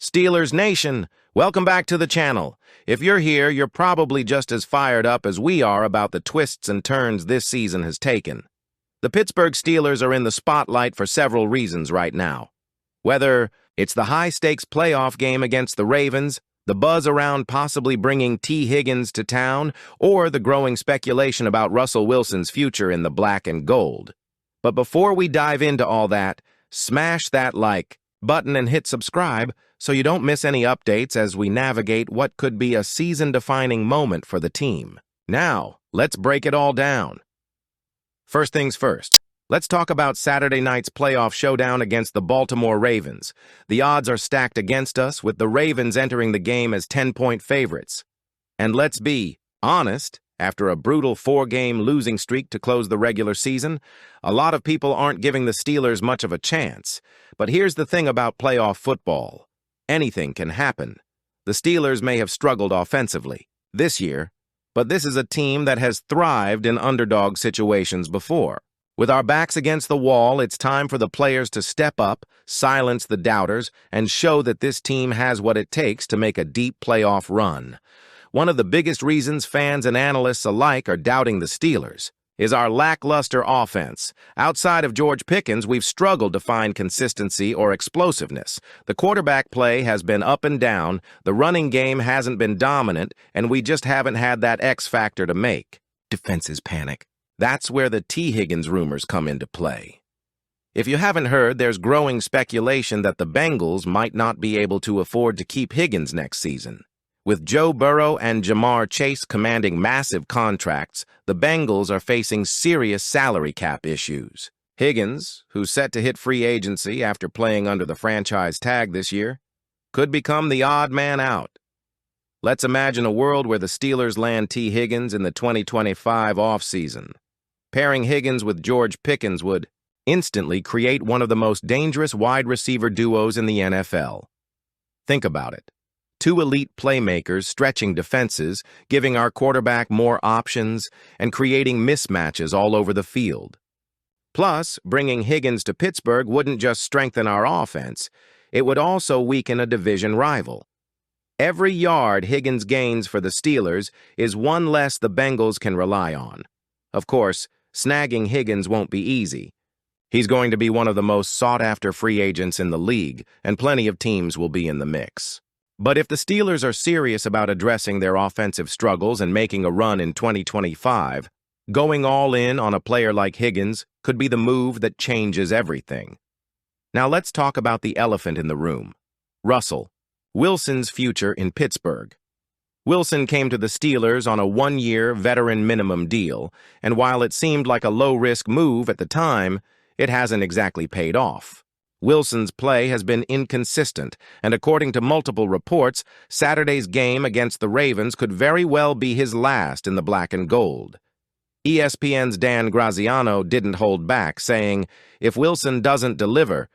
Steelers Nation, welcome back to the channel. If you're here, you're probably just as fired up as we are about the twists and turns this season has taken. The Pittsburgh Steelers are in the spotlight for several reasons right now. Whether it's the high-stakes playoff game against the Ravens, the buzz around possibly bringing T. Higgins to town, or the growing speculation about Russell Wilson's future in the black and gold. But before we dive into all that, smash that like button and hit subscribe so you don't miss any updates as we navigate what could be a season-defining moment for the team. Now, let's break it all down. First things first, let's talk about Saturday night's playoff showdown against the Baltimore Ravens. The odds are stacked against us, with the Ravens entering the game as 10-point favorites. And let's be honest, after a brutal 4-game losing streak to close the regular season, a lot of people aren't giving the Steelers much of a chance. But here's the thing about playoff football. Anything can happen. The Steelers may have struggled offensively this year, but this is a team that has thrived in underdog situations before. With our backs against the wall, it's time for the players to step up, silence the doubters, and show that this team has what it takes to make a deep playoff run. One of the biggest reasons fans and analysts alike are doubting the Steelers is our lackluster offense. Outside of George Pickens, we've struggled to find consistency or explosiveness. The quarterback play has been up and down, the running game hasn't been dominant, and we just haven't had that X factor to make. Defenses panic. That's where the T. Higgins rumors come into play. If you haven't heard, there's growing speculation that the Bengals might not be able to afford to keep Higgins next season. With Joe Burrow and Jamar Chase commanding massive contracts, the Bengals are facing serious salary cap issues. Higgins, who's set to hit free agency after playing under the franchise tag this year, could become the odd man out. Let's imagine a world where the Steelers land T. Higgins in the 2025 offseason. Pairing Higgins with George Pickens would instantly create one of the most dangerous wide receiver duos in the NFL. Think about it. Two elite playmakers stretching defenses, giving our quarterback more options, and creating mismatches all over the field. Plus, bringing Higgins to Pittsburgh wouldn't just strengthen our offense, it would also weaken a division rival. Every yard Higgins gains for the Steelers is one less the Bengals can rely on. Of course, snagging Higgins won't be easy. He's going to be one of the most sought-after free agents in the league, and plenty of teams will be in the mix. But if the Steelers are serious about addressing their offensive struggles and making a run in 2025, going all in on a player like Higgins could be the move that changes everything. Now let's talk about the elephant in the room. Russell Wilson's future in Pittsburgh. Wilson came to the Steelers on a 1-year veteran minimum deal, and while it seemed like a low-risk move at the time, it hasn't exactly paid off. Wilson's play has been inconsistent, and according to multiple reports, Saturday's game against the Ravens could very well be his last in the black and gold. ESPN's Dan Graziano didn't hold back, saying, "If Wilson doesn't deliver,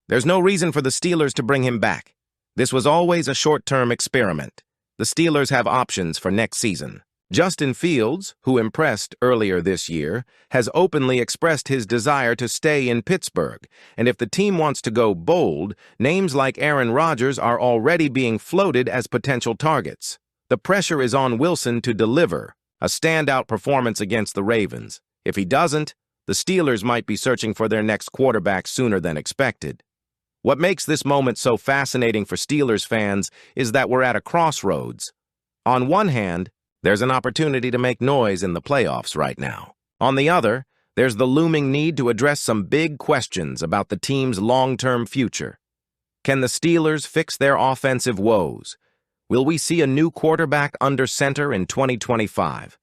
there's no reason for the Steelers to bring him back. This was always a short-term experiment. The Steelers have options for next season." Justin Fields, who impressed earlier this year, has openly expressed his desire to stay in Pittsburgh, and if the team wants to go bold, names like Aaron Rodgers are already being floated as potential targets. The pressure is on Wilson to deliver a standout performance against the Ravens. If he doesn't, the Steelers might be searching for their next quarterback sooner than expected. What makes this moment so fascinating for Steelers fans is that we're at a crossroads. On one hand, there's an opportunity to make noise in the playoffs right now. On the other, there's the looming need to address some big questions about the team's long-term future. Can the Steelers fix their offensive woes? Will we see a new quarterback under center in 2025?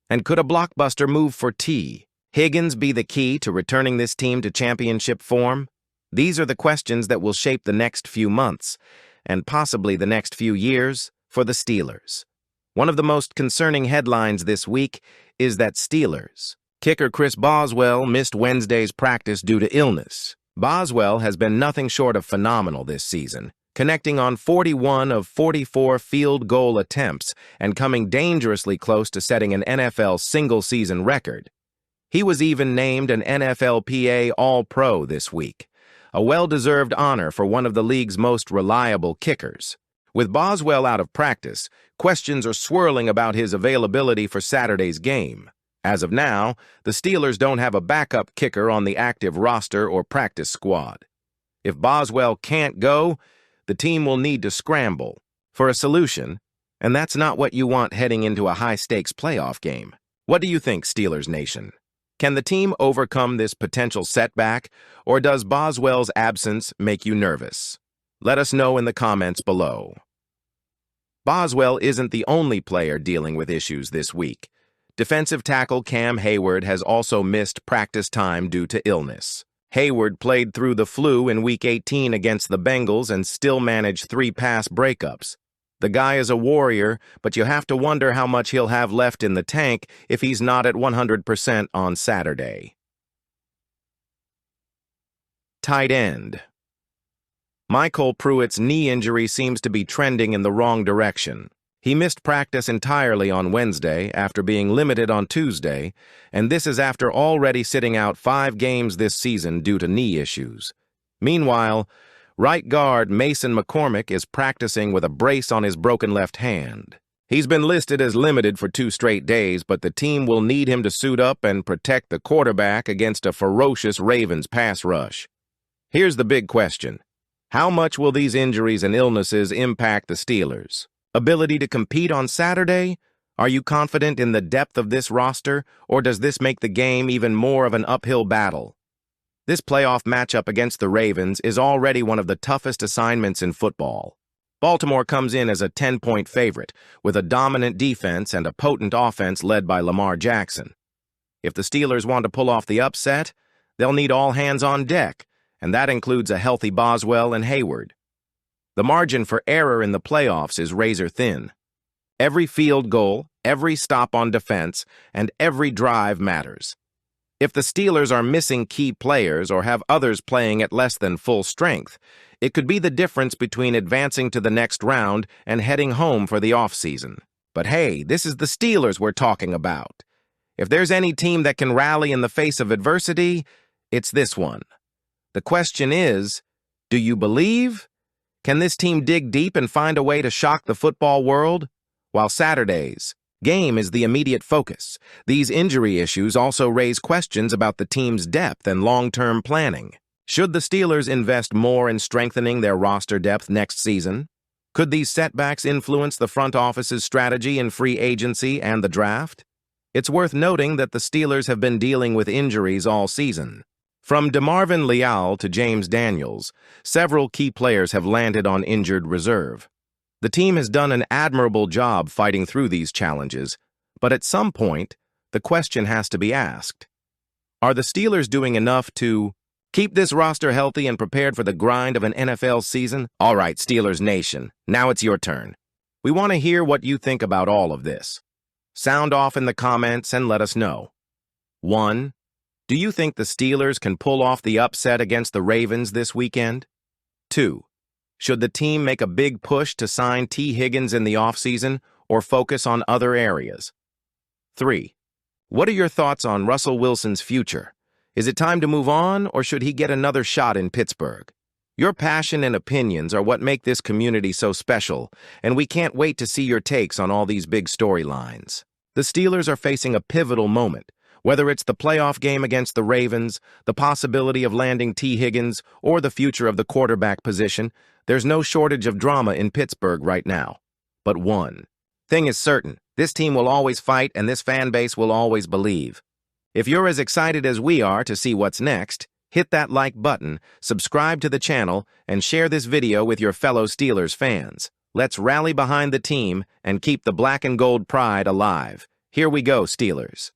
And could a blockbuster move for T. Higgins be the key to returning this team to championship form? These are the questions that will shape the next few months, and possibly the next few years, for the Steelers. One of the most concerning headlines this week is that Steelers kicker Chris Boswell missed Wednesday's practice due to illness. Boswell has been nothing short of phenomenal this season, connecting on 41 of 44 field goal attempts and coming dangerously close to setting an NFL single-season record. He was even named an NFLPA All-Pro this week. a well-deserved honor for one of the league's most reliable kickers. With Boswell out of practice, questions are swirling about his availability for Saturday's game. As of now, the Steelers don't have a backup kicker on the active roster or practice squad. If Boswell can't go, the team will need to scramble for a solution, and that's not what you want heading into a high-stakes playoff game. What do you think, Steelers Nation? Can the team overcome this potential setback, or does Boswell's absence make you nervous? Let us know in the comments below. Boswell isn't the only player dealing with issues this week. Defensive tackle Cam Hayward has also missed practice time due to illness. Hayward played through the flu in Week 18 against the Bengals and still managed 3 pass breakups. The guy is a warrior, but you have to wonder how much he'll have left in the tank if he's not at 100% on Saturday. Tight end. Michael Pruitt's knee injury seems to be trending in the wrong direction. He missed practice entirely on Wednesday after being limited on Tuesday, and this is after already sitting out 5 games this season due to knee issues. Meanwhile, right guard Mason McCormick is practicing with a brace on his broken left hand. He's been listed as limited for 2 straight days, but the team will need him to suit up and protect the quarterback against a ferocious Ravens pass rush. Here's the big question. How much will these injuries and illnesses impact the Steelers' ability to compete on Saturday? Are you confident in the depth of this roster, or does this make the game even more of an uphill battle? This playoff matchup against the Ravens is already one of the toughest assignments in football. Baltimore comes in as a 10-point favorite, with a dominant defense and a potent offense led by Lamar Jackson. If the Steelers want to pull off the upset, they'll need all hands on deck, and that includes a healthy Boswell and Hayward. The margin for error in the playoffs is razor thin. Every field goal, every stop on defense, and every drive matters. If the Steelers are missing key players or have others playing at less than full strength, it could be the difference between advancing to the next round and heading home for the offseason. But hey, this is the Steelers we're talking about. If there's any team that can rally in the face of adversity, it's this one. The question is, do you believe? Can this team dig deep and find a way to shock the football world? While Saturday's game is the immediate focus, these injury issues also raise questions about the team's depth and long-term planning. Should the Steelers invest more in strengthening their roster depth next season? Could these setbacks influence the front office's strategy in free agency and the draft? It's worth noting that the Steelers have been dealing with injuries all season. From DeMarvin Leal to James Daniels, several key players have landed on injured reserve. The team has done an admirable job fighting through these challenges, but at some point, the question has to be asked. Are the Steelers doing enough to keep this roster healthy and prepared for the grind of an NFL season? All right, Steelers Nation, now it's your turn. We want to hear what you think about all of this. Sound off in the comments and let us know. 1. Do you think the Steelers can pull off the upset against the Ravens this weekend? 2. Should the team make a big push to sign T. Higgins in the offseason or focus on other areas? 3. What are your thoughts on Russell Wilson's future? Is it time to move on, or should he get another shot in Pittsburgh? Your passion and opinions are what make this community so special, and we can't wait to see your takes on all these big storylines. The Steelers are facing a pivotal moment. Whether it's the playoff game against the Ravens, the possibility of landing T. Higgins, or the future of the quarterback position, there's no shortage of drama in Pittsburgh right now. But one thing is certain, this team will always fight and this fan base will always believe. If you're as excited as we are to see what's next, hit that like button, subscribe to the channel, and share this video with your fellow Steelers fans. Let's rally behind the team and keep the black and gold pride alive. Here we go, Steelers.